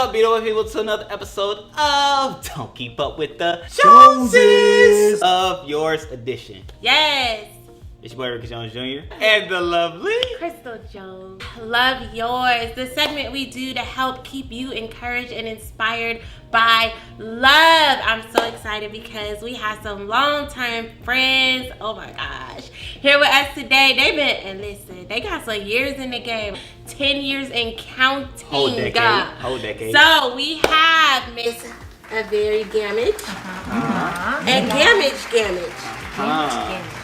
up, beautiful people, to another episode of Don't Keep Up with the Joneses of Yours Edition. Yes. It's your boy Ricky Jones Jr. and the lovely Crystal Jones. Love yours. The segment we do to help keep you encouraged and inspired by love. I'm so excited because we have some longtime friends. Oh my gosh. Here with us today. They got some years in the game. 10 years and counting. Whole decade. So we have Miss Avari Gammage and Gammage.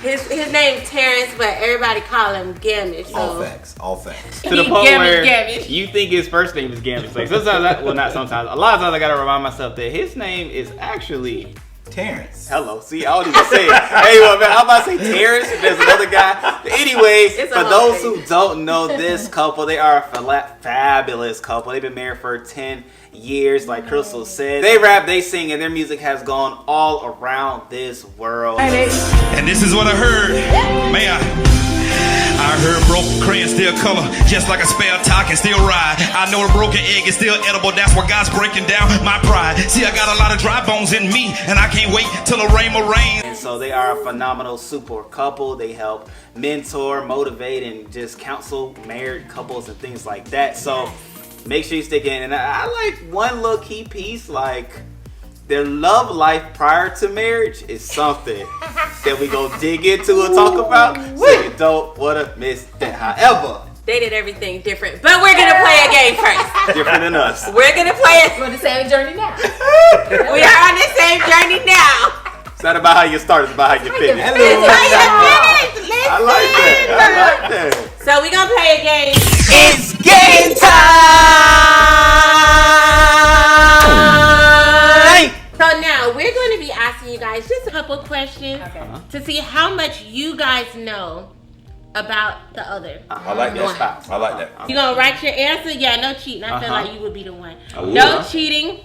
His name Terrence, but everybody call him Gammage. So. All facts. To the point where you think his first name is Gammage. Like sometimes, not sometimes. A lot of times I gotta remind myself that his name is actually Terrence. Hello. See, I don't even say it. Hey, well, man, I'm about to say Terrence. There's another guy. But anyway, for those who don't know this couple, they are a fabulous couple. They've been married for 10 years, like Crystal said. They rap, they sing, and their music has gone all around this world. And this is what I heard. I heard broken crayon still color, just like a spare tire can still ride. I know a broken egg is still edible, that's why God's breaking down my pride. See, I got a lot of dry bones in me, and I can't wait till the rain will rain. And so they are a phenomenal super couple. They help mentor, motivate, and just counsel married couples and things like that. So make sure you stick in. And I like one little key piece, like their love life prior to marriage is something that we go dig into and talk about. So you don't want to miss that. However, they did everything different, but we're gonna play a game first. Different than us. We're gonna play it. We're on the same journey now. We are on the same journey now. It's not about how you start, it's about how you finish. I like that. So we're gonna play a game. It's game time! So now we're going to be asking you guys just a couple questions to see how much you guys know about the other. I like that. I like that. You're going to write your answer? Yeah, no cheating. I feel like you would be the one. No cheating.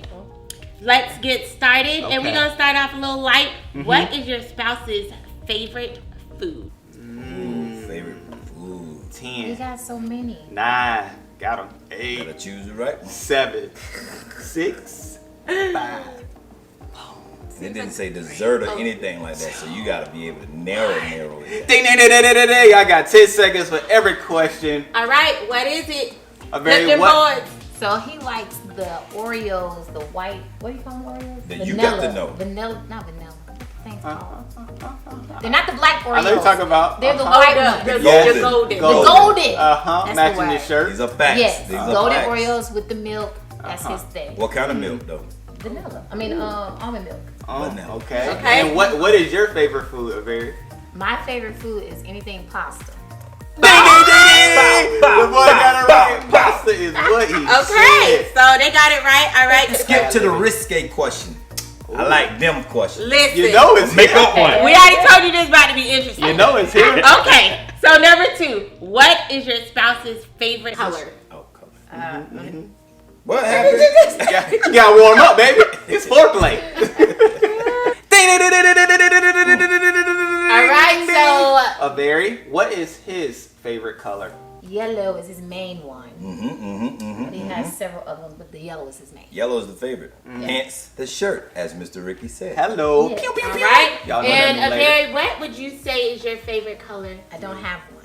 Let's get started. And we're going to start off a little light. What is your spouse's favorite food? Favorite food. 10. You got so many. 9. Got them. 8. Gotta choose the right one. 7. 6. 5. It didn't say dessert or anything like that, so you gotta be able to narrow it. Ding, ding, ding, ding, ding, ding. I got 10 seconds for every question. All right, what is it? What? So he likes the Oreos, the white. What do you call them, Oreos? Then you got to know. Vanilla, not vanilla. What the thing's called? They're not the black Oreos. I know you're talking about. They're the white ones. The golden. The golden. Matching That's the the word. shirt. These are facts. Yes, These are golden facts. Oreos with the milk. That's his thing. What kind of milk though? Vanilla. almond milk. Oh, okay. And what is your favorite food, Avari? My favorite food is anything pasta. Ding, ding, ding! The boy got it right. Pasta is what he said. So they got it right. All right. Skip to the risque question. I like them questions. Listen. You know it's Make up one. We already told you this is about to be interesting. You know it's here. Okay. So number 2. What is your spouse's favorite color? Oh, color. What happened? You gotta warm up, baby. It's foreplay. All right, so Avari, what is his favorite color? yellow is his main one. But he has several other ones, but the yellow is his main. Yellow is the favorite. Hence the shirt, as Mr. Ricky said. Hello. Yeah. Pew, pew, All pew. right. Y'all know And that later. Avari, what would you say is your favorite color? I don't have one.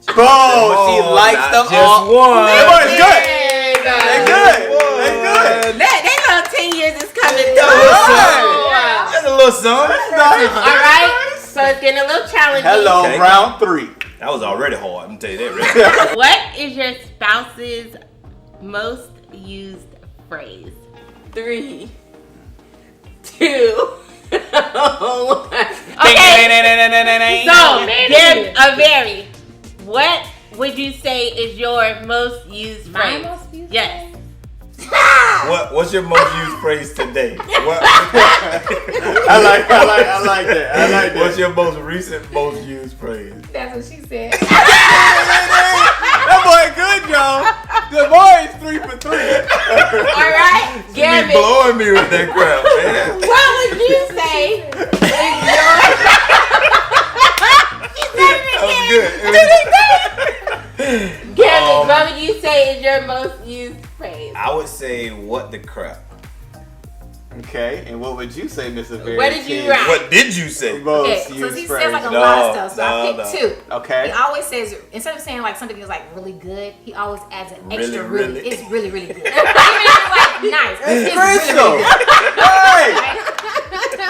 Bro, she likes them just all. one. They boys good. They They good. They good. They know 10 years is coming through. That's a little something. All right. So it's getting a little challenging. Hello, Okay. round 3. That was already hard. I'm tell you that. Right? What is your spouse's most used phrase? 3, 2, 1. Okay. So, Avari, what would you say is your most used My phrase? most used Yes. What's your most used phrase today? What? I like that. What's your most recent most used phrase? That's what she said. That boy good, y'all. The boy is 3 for 3. All right, You Gary. blowing me with that crap, man. What would you say is your... That was good. Gary, what would you say is your most used phrase. I would say, what the crap? Okay, and what would you say, Mr. Very? What did you write? What did you say? Most So used he phrase. says like a lot of stuff. So I No. picked two. Okay. He always says, instead of saying like something is like really good, he always adds an extra Really, really. really? It's really, really good. Even if it's like nice. It's really, Crystal. really good. Right. Right?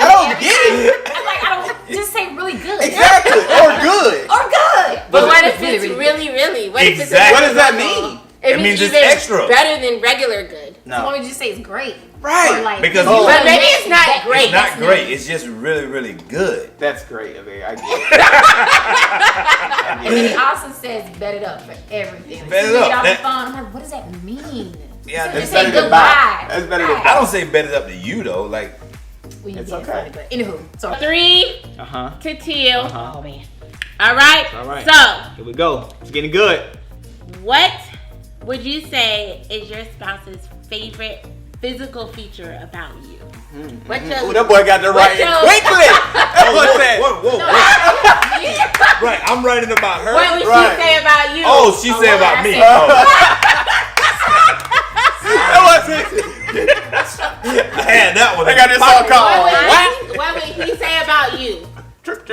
I don't get it. I'm like, I don't just say really good. Exactly. Or good. Or good. But what if really, it's really really, really? What if it's Exactly. What does that mean? It means it's even extra. better than regular good. So why No. would you say it's great? Right. Or like, Because- you But maybe make it's not that- great. It's not that's great. nice. It's just really, really good. That's great, Avari. I get And then it. he also says bet it up for everything. Bet it You up. get off That- the phone, I'm like, what does that mean? Yeah, So that's just better say than good buy. vibes. That's better than Right. I don't say bet it up to you though. Like, Well, you It's did, okay. funny, but anywho, so 3 Uh-huh. to 2. Uh-huh. oh man, All right. All right. So, Here we go. It's getting good. what would you say is your spouse's favorite physical feature about you? What's your Ooh, that boy got the right your- quickly. That boy said. whoa. Right, I'm writing about her. What would Right. she say about you? Oh, she said what about I me. said. Oh, That was it. I had that one. I got this song called What would he say about you?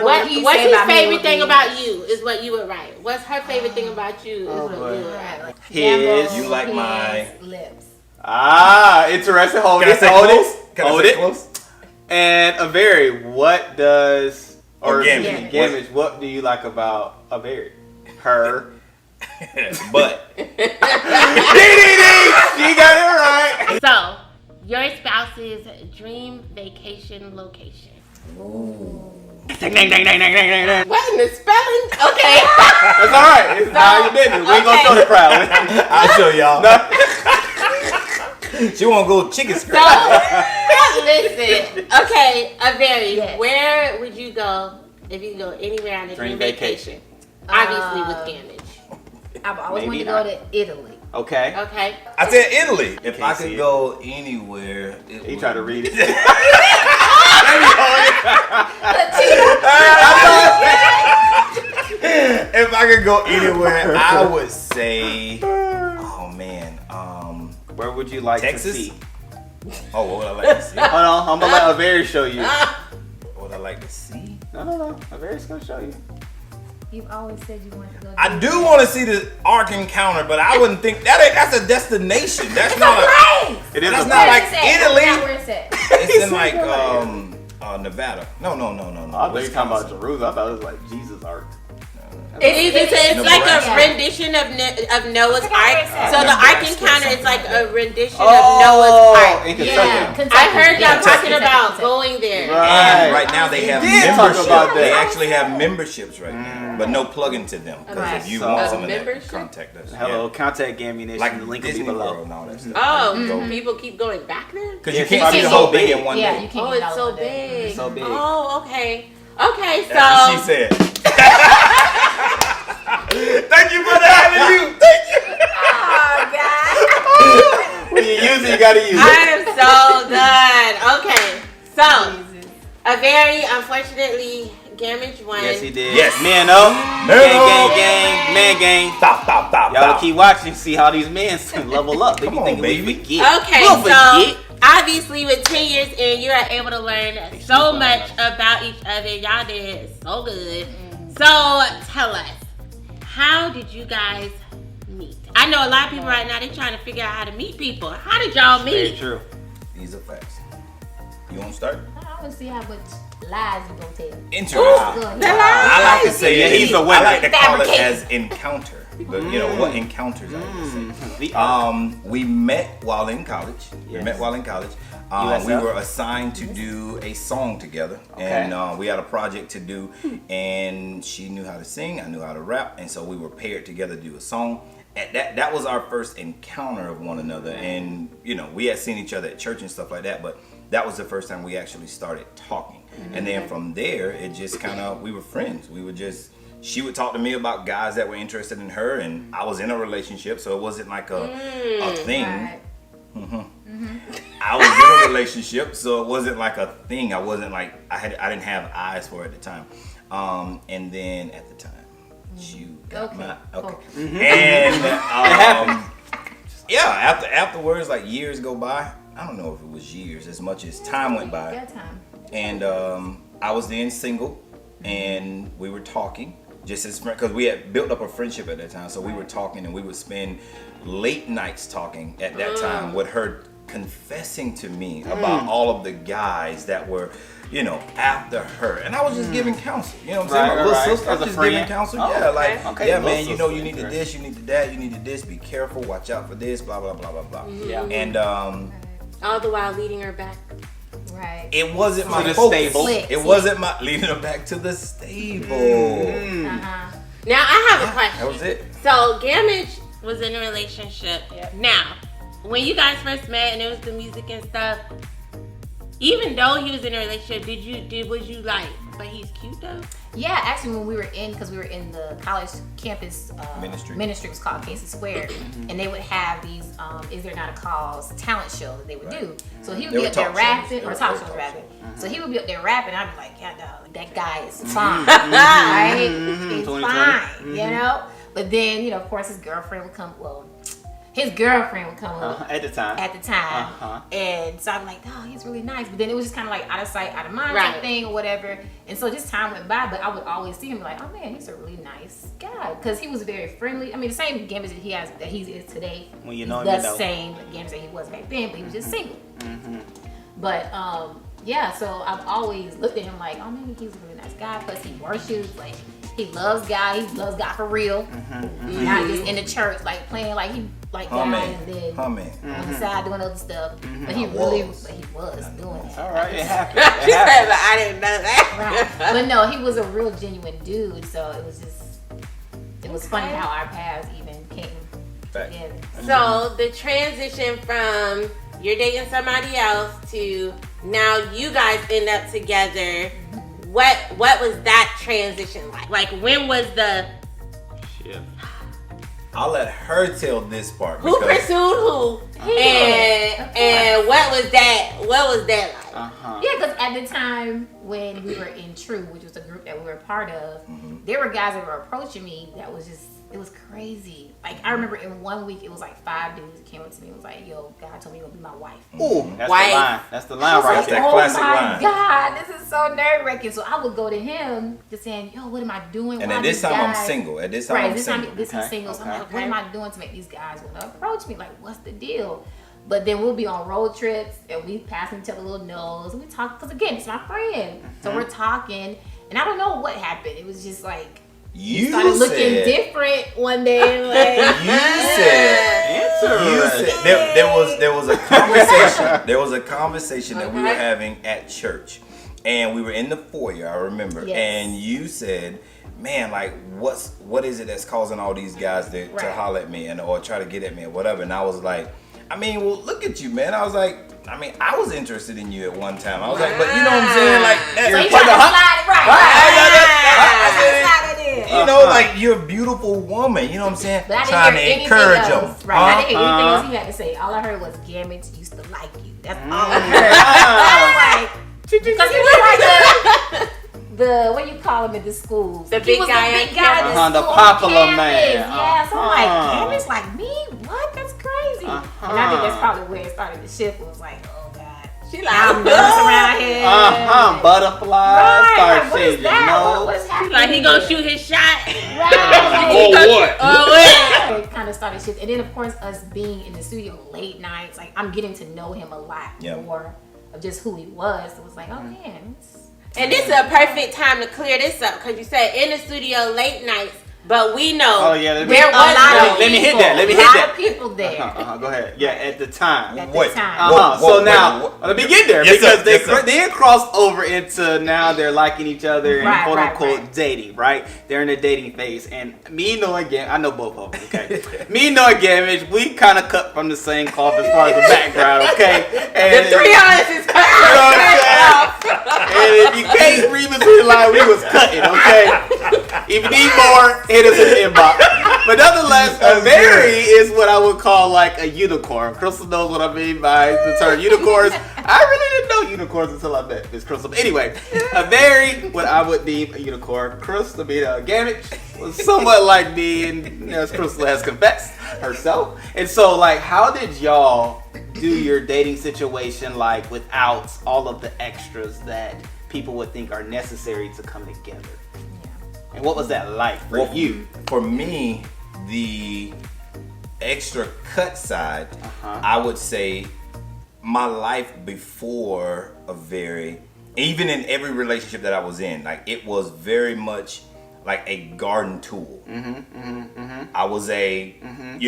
What he What's say his about me favorite would thing be- about you is what you would write. What's her favorite thing about you is what boy. you would write. Right, like His- You like my- lips. Ah, interesting. Hold Can I it. say Hold close? it. Can I Hold say it. close? And Avari, what does Or Gammage. Gammage, what do you like about Avari? Her. But She got it right. So, your spouse's dream vacation location. Dang, dang, dang, dang, dang, dang, dang. What in the spelling? Okay. That's all right. It's how you business. We ain't gonna show the crowd. I'll show y'all. She won't go chicken So, scratch. listen. Okay, Avari, Yes. where would you go if you could go anywhere on a dream vacation? Obviously with Gammage. I've always Maybe wanted to go not. to Italy. Okay. Okay. I said Italy. If Can't I see could it. go anywhere, it He would- tried to read it. If I could go anywhere, I would say, oh man, Where would you like Texas? to see? oh, what would I like to see? Hold on, I'm gonna let Avari show you. What would I like to see? No. Avari's gonna show you. You've always said you wanted to go. I do want to see the Ark Encounter, but I wouldn't think that's a destination. That's It's not a place. It is That's a not place. like Where it's at? Italy. Where it's at? It's in like Nevada. No. I thought you were talking about Jerusalem. I thought it was like Jesus' Ark. It is. It's like a Nebraska. rendition of Noah's I forgot where Ark. it's at. So the Ark Nebraska or Encounter is something like like a that. rendition of Noah's Ark. in Kentucky. Yeah, Kentucky. I heard y'all Yeah, talking Kentucky, about Kentucky. going there. And right now they have did talk memberships. about that. They actually have memberships right now, but no plug-in to them. Because Right. if you So- want some of membership? that, contact us. Hello, Yeah. contact Ammunition. Like the link will be Disney below. World and all that stuff. Oh, people keep going back there? Because Yeah, you can't it's see the so whole thing big. in one Yeah, day. you can't. Oh, get it's all so of that. big. It's so big. Oh, okay. Okay, That's what she so said. Thank you for that. You. Thank you. oh god, When you use it, you gotta use it. I am so done. Okay, so Avari, unfortunately, Gammage won. Yes, he did. Yes. Man up. No. Gang. Man gang. Stop. Y'all keep watching, see how these men level up. They Come be on, thinking we baby. forget. Okay, We'll so forget. obviously with 10 years in, you are able to learn so much about each other. Y'all did so good. So tell us, how did you guys meet? I know a lot of people right now, they're trying to figure out how to meet people. How did y'all Very meet? true. These are facts. You want to start? I want to see how much lies you gonna tell. Interesting. Good. The I like to say Yeah, he's a winner. I like to call it Fabricate. as encounter. But you know what encounters I would say. The Ark. We met while in college. Yes. We met while in college. USF. We were assigned to do a song together, and we had a project to do. And she knew how to sing, I knew how to rap, and so we were paired together to do a song. And that was our first encounter of one another. And you know, we had seen each other at church and stuff like that, but that was the first time we actually started talking. And then from there, it just kind of, we were friends. We would just, she would talk to me about guys that were interested in her, and I was in a relationship, so it wasn't like a thing. Right. I was in a relationship, so it wasn't like a thing. I wasn't like, I didn't have eyes for it at the time. And then at the time, you got Okay. my, okay. Okay. And Yeah, afterwards, like years go by. I don't know if it was years as much as time went by. That time. And I was then single, and we were talking just as friends because we had built up a friendship at that time. So we were talking, and we would spend late nights talking at that time with her confessing to me about all of the guys that were, you know, after her. And I was just giving counsel. You know what I'm saying? My little sister, I was just giving counsel. Oh, yeah, okay. like, Okay, yeah, little man, you know, sister, you need to this, you need to that, you need to this. Be careful, watch out for this, blah, blah, blah, blah, blah. Yeah. And All the while leading her back. Right. it wasn't my the focus. stable. It wasn't my leading her back to the stable. Now I have a question. That was it. So Gammage was in a relationship. Now, when you guys first met and it was the music and stuff, even though he was in a relationship, was you like, but he's cute though? Yeah, actually, when we were in the college campus ministry was called Casey Square, and they would have these Is There Not a Cause talent show that they would do. So he would be up there rapping, or talk shows rapping. So he would be up there rapping, and I'd be like, yeah, no, that guy is fine, right? He's fine, you know? But then, you know, of course, his girlfriend would come, his girlfriend would come up at the time. and so I'm like, oh, he's really nice. But then it was just kind of like out of sight, out of mind type thing or whatever. And so just time went by, but I would always see him like, oh man, he's a really nice guy, because he was very friendly. I mean, the same Gammages that he is today. When you know him, the you know. same Gammages that he was back then, but he was just single. But yeah, so I've always looked at him like, oh man, he's a really nice guy. Plus he worships, like he loves God. He loves God for real, not just in the church, like playing like he like God and then on the side doing other stuff. But he was doing it. All right, it happened. She said, but I didn't know that. Right. But no, he was a real genuine dude. So it was funny how our paths even came together. So the transition from you're dating somebody else to now you guys end up together. What was that transition like? Like, when was the Shit. I'll let her tell this part. who pursued who? And what was that? What was that like? Yeah, because at the time when we were in True, which was a group that we were a part of, there were guys that were approaching me that was just, it was crazy. Like, I remember in 1 week, it was like 5 dudes that came up to me and was like, yo, God told me you're gonna be my wife. Ooh, that's Wife. the line. That's the line right Like, there. that oh classic my line. God, this is so nerve-wracking. So I would go to him just saying, yo, what am I doing? And Why at this these time, I'm guys- single. At this time, Right, I'm this single. time he's single. So I'm like, what am I doing to make these guys want to approach me? Like, what's the deal? But then we'll be on road trips and we passing each other little notes and we talk, because again, it's my friend. So we're talking, and I don't know what happened. It was just like, You started looking said, different one day. Like, you said there was a conversation. There was a conversation that we were having at church, and we were in the foyer. I remember, Yes. and you said, "Man, like, what is it that's causing all these guys to holler at me or try to get at me or whatever?" And I was like, "I mean, well, look at you, man." I was like, "I mean, I was interested in you at one time." I was like, "But you know what I'm saying? Like, that's so you trying to slide it right. You know, like, you're a beautiful woman. You know what I'm saying? But I didn't Trying hear to anything encourage else. them. Right. I didn't hear anything else he had to say. All I heard was Gammage used to like you. That's all I heard. Because he was like the what you call him at the schools. The He big was guy the at big guy at the school popular campus. man. Yeah, so I'm like, Gammage like me? What? That's crazy. And I think that's probably where it started to shift. It was like, oh God. She I'm like, nervous around here. Butterflies. Right, Start like, what is changing that? nose. What's happening? like he gonna shoot his shot. Right. What? It kind of started shifting. And then, of course, us being in the studio late nights, like, I'm getting to know him a lot more of just who he was. So it was like, oh, man. And this is a perfect time to clear this up, because you said in the studio late nights, but we know Oh, yeah, let me- there was let me hit that. Let me hit A lot that. of people there. Go ahead. Yeah, at the time. At the Wait. time. So now, let me get there, Yes, sir. because Yes, sir. they crossed over into now they're liking each other and Right, quote right, unquote right. dating, right? They're in the dating phase, and me knowing I know both of them, okay? Me knowing Gammage, we kind of cut from the same cloth as far as the background, okay? And the 3 hours is cut. you know what I'm saying? And if you can't read between the line, we was cutting, okay? If you need more, hit us in the inbox. But nonetheless, a Avari is what I would call like a unicorn. Crystal knows what I mean by the term unicorns. I really didn't know unicorns until I met Miss Crystal. But anyway, Avari, what I would deem a unicorn, Crystal, Gammage, was somewhat like me, and as Crystal has confessed herself. And so, like, how did y'all do your dating situation, like, without all of the extras that people would think are necessary to come together? And what was that like for you? For me, the extra cut side, I would say my life before Avari, even in every relationship that I was in, like, it was very much like a garden tool. I was and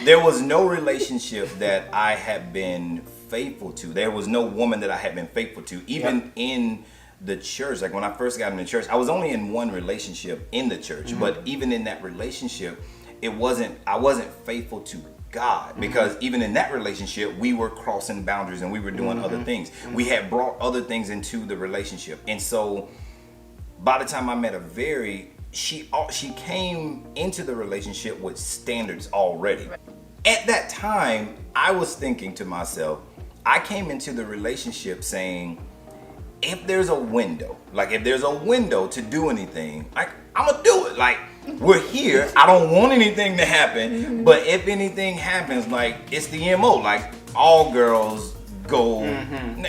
there was no relationship that I had been faithful to. There was no woman that I had been faithful to, even in the church. Like, when I first got in the church, I was only in one relationship in the church, but even in that relationship, I wasn't faithful to God, because even in that relationship, we were crossing boundaries and we were doing other things. We had brought other things into the relationship. And so by the time I met Avari, she came into the relationship with standards already. At that time, I was thinking to myself, I came into the relationship saying, if there's a window to do anything, like, I'm gonna do it. Like, we're here. I don't want anything to happen, but if anything happens, like, it's the MO. Like, all girls go,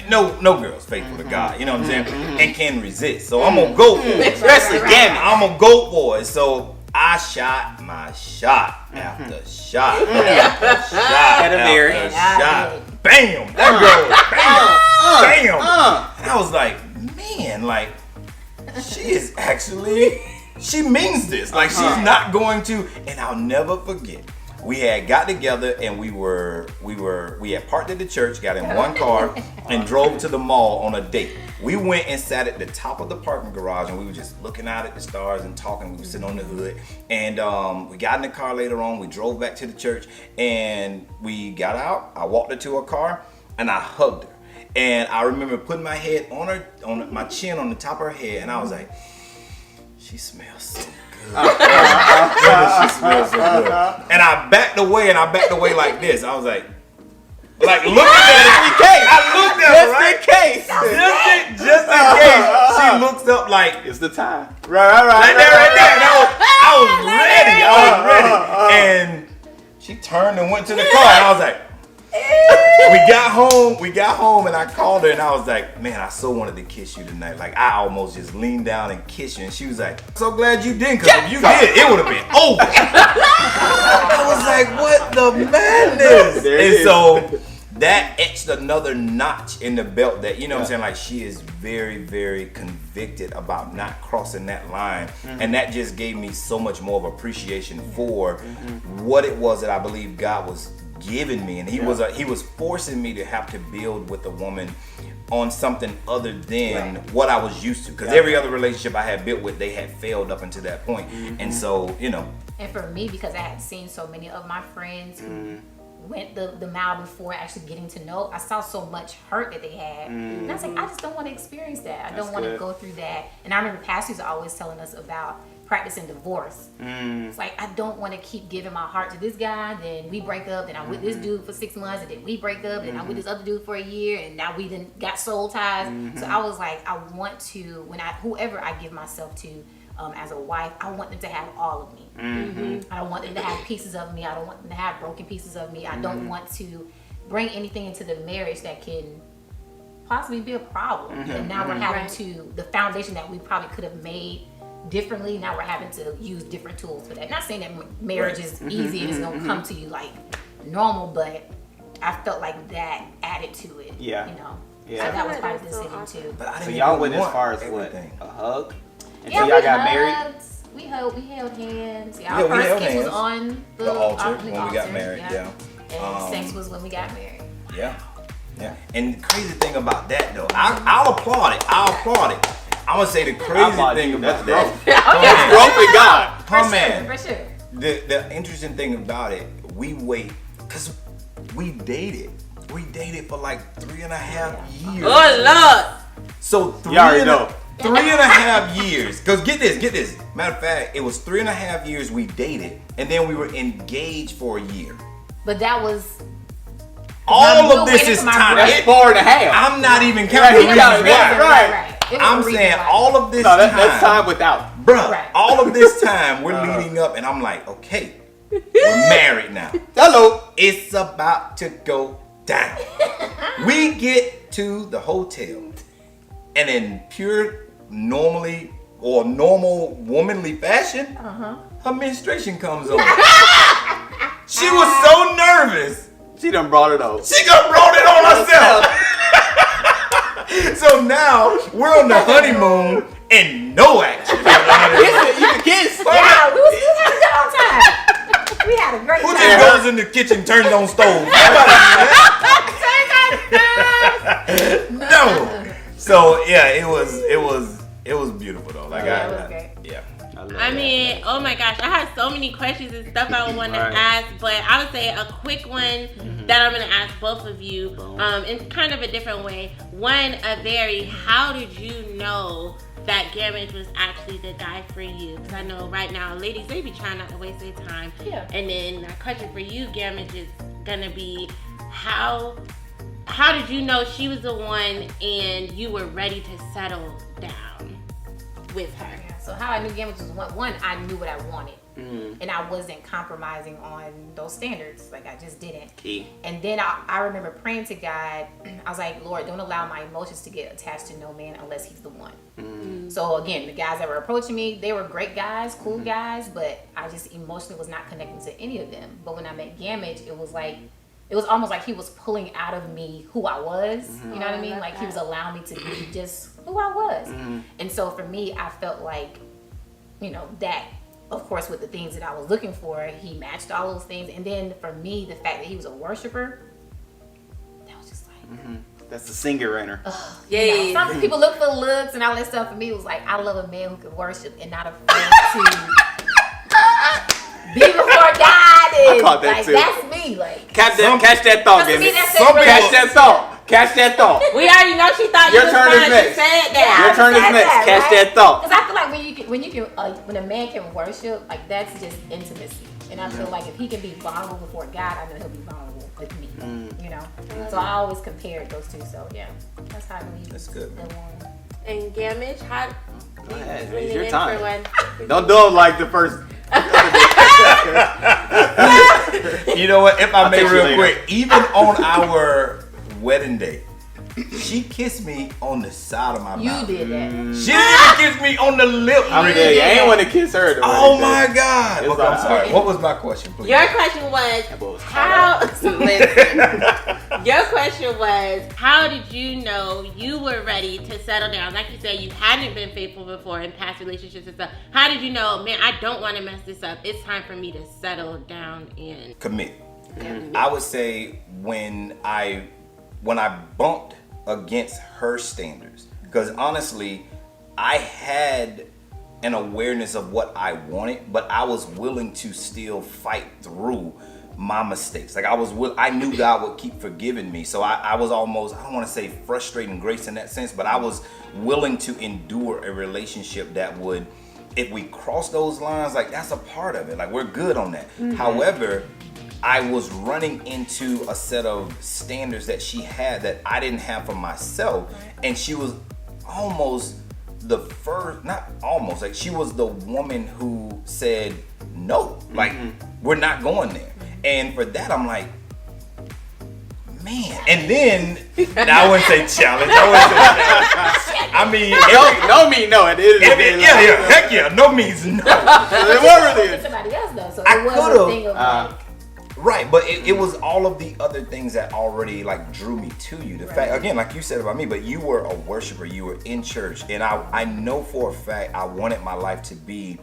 no girls faithful to God, you know what I'm saying, and can resist. So I'm gonna go for it. Especially Gammage. I'm gonna go for it. So I shot my shot after shot after shot after shot. Bam! That girl, bam! And I was like, man, like, she is actually, she means this. Like, she's not going to. And I'll never forget, we had got together and we had parked at the church, got in one car, and drove to the mall on a date. We went and sat at the top of the parking garage, and we were just looking out at the stars and talking. We were sitting on the hood, and we got in the car later on. We drove back to the church, and we got out. I walked her to her car, and I hugged her. And I remember putting my head on my chin on the top of her head, and I was like, she smells so good. She smells so good. And I backed away like this. I was like looking at her in case. I looked at her, right? Just in case. She looks up like, it's the time. Right there. I was ready. And she turned and went to the car, and I was like, we got home, and I called her, and I was like, man, I so wanted to kiss you tonight. Like, I almost just leaned down and kissed you. And she was like, so glad you didn't, because if you did, it would have been over. I was like, what the madness? And so that etched another notch in the belt that, you know what I'm saying, like, she is very, very convicted about not crossing that line. And that just gave me so much more of appreciation for what it was that I believe God was giving me. And he was forcing me to have to build with a woman on something other than what I was used to, because every other relationship I had built with, they had failed up until that point. And so, you know, and for me, because I had seen so many of my friends who went the mile before actually getting to know, I saw so much hurt that they had, and I was like, I just don't want to experience that. I don't want to go through that. And I remember pastors are always telling us about practicing divorce. It's like, I don't want to keep giving my heart to this guy, then we break up, then I'm with this dude for 6 months, and then we break up, and I'm with this other dude for a year, and now we then got soul ties. So I was like, I want to, whoever I give myself to as a wife, I want them to have all of me. I don't want them to have pieces of me. I don't want them to have broken pieces of me. I don't want to bring anything into the marriage that can possibly be a problem. And now we're having to, the foundation that we probably could have made differently, now we're having to use different tools for that. Not saying that marriage is easy and it's gonna come to you like normal, but I felt like that added to it. You know. So that was part of the decision too. So y'all went as far as everything. What? A hug? Until y'all got married? We held hands. Our first kiss was on the altar when we got married. And sex was when we got married. And the crazy thing about that though, I'll applaud it. I'm gonna say the crazy thing about that. Growth in God. For sure. The interesting thing about it, we wait, because we dated. We dated for like 3.5 years. Oh Lord. So you already know. 3.5 years. Because get this. Matter of fact, it was 3.5 years we dated, and then we were engaged for a year. But that was All of this is time. That's 4.5. I'm not even counting the reasons why. Right. I'm saying all of this time. That's time without. Bruh, all of this time we're leading up, and I'm like, okay, we're married now. Hello. It's about to go down. We get to the hotel, and in pure normal womanly fashion, her menstruation comes on. She was so nervous. She done brought it on. She done brought it on herself. So now we're on the honeymoon and no action. You can kiss. Yeah, we had a good old time. We had a great Who time. just goes in the kitchen, turns on stove? No. So yeah, it was beautiful though. Like it was great. Yeah. I mean, oh my gosh, I had so many questions and stuff I would want to ask, but I would say a quick one that I'm going to ask both of you in kind of a different way. One, Avari, how did you know that Gammage was actually the guy for you? Because I know right now, ladies, they be trying not to waste their time. Yeah. And then a question for you, Gammage, is going to be how did you know she was the one and you were ready to settle down with her? So how I knew Gammages was one, I knew what I wanted. And I wasn't compromising on those standards. Like I just didn't. Key. And then I remember praying to God. I was like, Lord, don't allow my emotions to get attached to no man unless he's the one. So again, the guys that were approaching me, they were great guys, cool guys, but I just emotionally was not connecting to any of them. But when I met Gammage, it was almost like he was pulling out of me who I was. You know what I mean? Like he was allowing me to be just who I was. And so for me, I felt like, that, of course, with the things that I was looking for, he matched all those things. And then for me, the fact that he was a worshiper, that was just like... That's the singer in her. Yeah. Some people look for looks and all that stuff. For me, it was like, I love a man who can worship and not afraid to be before God. And caught that like, too. that's me. Like, Catch that thought, to me, Gammage. that's Some it. Catch that thought. Catch that thought. We already know she thought Your you was turn is fine. next. She said that. Your turn is next. Catch that thought. Because I feel like when a man can worship, like that's just intimacy. And I feel like if he can be vulnerable before God, I know he'll be vulnerable with me. So I always compared those two. So yeah, that's how I believe. That's good. And Gammage, how? Go ahead. Bring It's it your in time. for one. Don't do it like the first. You know what? If I I'll may text you real later. quick, even on our wedding day, she kissed me on the side of my You mouth. did that. She didn't kiss me on the lip. I mean, I ain't want to kiss her. Though, Oh my God. It's Okay, I'm all sorry. right. What was my question, please? Your question was Your question was, how did you know you were ready to settle down? Like you said, you hadn't been faithful before in past relationships and stuff. How did you know, man, I don't want to mess this up. It's time for me to settle down and Commit. I would say when I bumped against her standards, because honestly, I had an awareness of what I wanted, but I was willing to still fight through my mistakes. Like I knew God would keep forgiving me. So I was almost, I don't want to say frustrating grace in that sense, but I was willing to endure a relationship that would, if we cross those lines, like that's a part of it. Like we're good on that. However, I was running into a set of standards that she had that I didn't have for myself. And she was almost the first, not almost, like she was the woman who said, no, like we're not going there. And for that, I'm like, man. And then, I wouldn't say challenge. I mean, no mean no. At the end of the day, heck yeah, no means no. It was really. Somebody else though, so I it was could've, a thing of like, Right, but it was all of the other things that already like drew me to you. The fact, again, like you said about me, but you were a worshiper, you were in church, and I know for a fact I wanted my life to be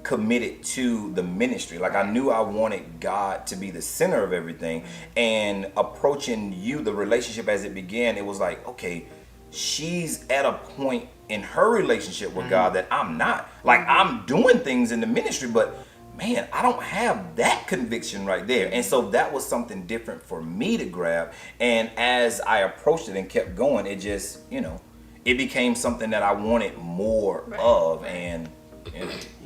committed to the ministry. Like I knew I wanted God to be the center of everything, and approaching you, the relationship as it began, it was like, okay, she's at a point in her relationship with God that I'm not. Like I'm doing things in the ministry, but man, I don't have that conviction right there. And so that was something different for me to grab. And as I approached it and kept going, it just, it became something that I wanted more of. And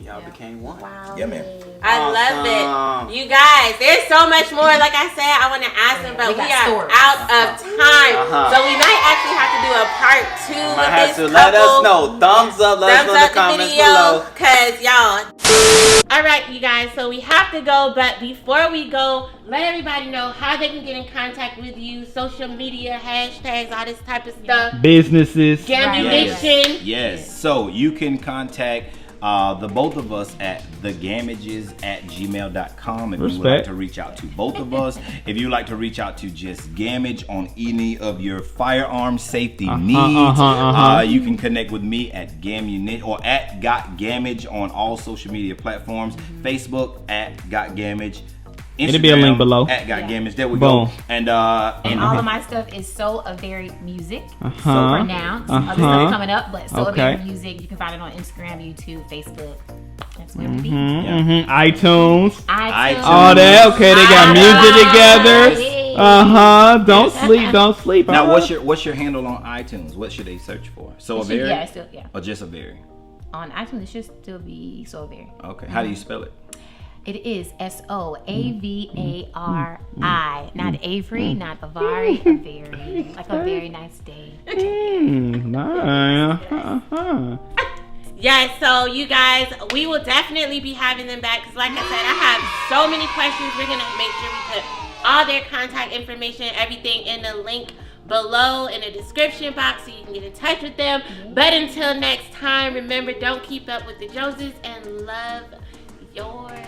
Y'all became one. Wow. Yeah, man. I love it. You guys, there's so much more. Like I said, I want to ask them, but we are out of time. So we might actually have to do a part 2 with this couple. Let us know. Thumbs up. Let us know in the comments below. Because y'all. All right, you guys. So we have to go. But before we go, let everybody know how they can get in contact with you. Social media, hashtags, all this type of stuff. Businesses. Gammuation. Yes. So you can contact the both of us at thegammages@gmail.com if you would like to reach out to both of us. If you like to reach out to just Gammage on any of your firearm safety needs, you can connect with me at Gammuation or at Got Gammage on all social media platforms. Facebook at Got Gammage. Instagram, it'll be a link below. At Got Gammage. There we go. And all of my stuff is So Avari Music. So for now, some other stuff coming up, but So Avari Music. You can find it on Instagram, YouTube, Facebook. That's where we be. iTunes. All that. Okay, they got music together. Don't sleep. Don't sleep. Now, what's your handle on iTunes? What should they search for? So Avari? Or just Avari? On iTunes, it should still be So Avari. Okay. How do you spell it? It is SOAVARI, not Avery, not Avari, Avari. Like a very nice day. Nice. Yes, so you guys, we will definitely be having them back because like I said, I have so many questions. We're going to make sure we put all their contact information, everything in the link below in the description box so you can get in touch with them. But until next time, remember, don't keep up with the Joses and love yours.